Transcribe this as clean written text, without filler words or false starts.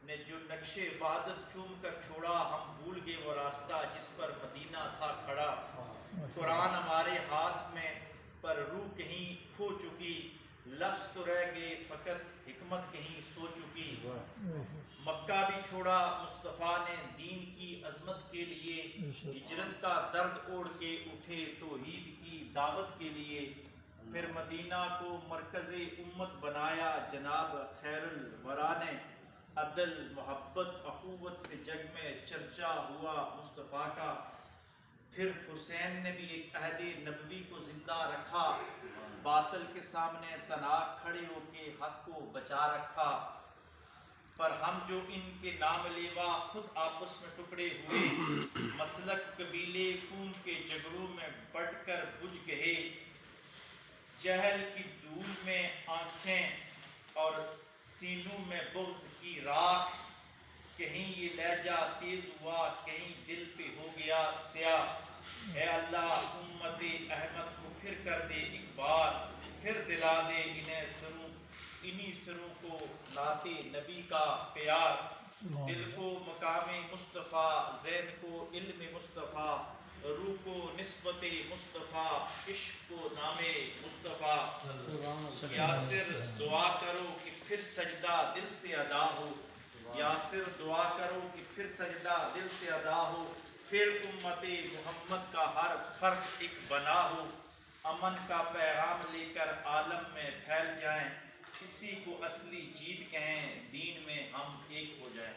نے جو نقش وحدت چوم کر چھوڑا، ہم بھول گئے وہ راستہ جس پر مدینہ تھا کھڑا۔ قرآن ہمارے ہاتھ میں پر روح کہیں کھو چکی، لفظ تو رہ گئے فقط حکمت کہیں سو چکی۔ مکہ بھی چھوڑا مصطفیٰ نے دین کی عظمت کے لیے، ہجرت کا درد اوڑھ کے اٹھے توحید کی دعوت کے لیے۔ پھر مدینہ کو مرکز امت بنایا جناب خیر الورا نے، عدل محبت اخوت سے جگ میں چرچا ہوا مصطفیٰ کا۔ پھر حسین نے بھی ایک عہد نبوی کو زندہ رکھا، باطل کے سامنے تنہا کھڑے ہو کے حق کو بچا رکھا۔ پر ہم جو ان کے نام لیوا خود آپس میں ٹکڑے ہوئے، مسلک قبیلے قوم کے جھگڑوں میں بٹ کر بجھ گئے۔ جہل کی دھول میں آنکھیں اور سینوں میں بغض کی راکھ، کہیں یہ لہجہ تیز ہوا کہیں دل پہ ہو گیا سیاہ۔ اے اللہ امت احمد کو پھر کر دے ایک بار، پھر دلا دے انہی سروں کو نعت نبی کا پیار۔ دل کو مقام مصطفیٰ، ذہن کو علم مصطفیٰ، روح کو نسبت مصطفیٰ، عشق کو نام مصطفیٰ۔ یاسر دعا کرو کہ پھر سجدہ دل سے ادا ہو، یاسر دعا کرو کہ پھر سجدہ دل سے ادا ہو، پھر امت محمد کا ہر فرد ایک بنا ہو، امن کا پیغام لے کر عالم میں پھیل جائیں، کسی کو اصلی جیت کہیں دین میں ہم ایک ہو جائیں۔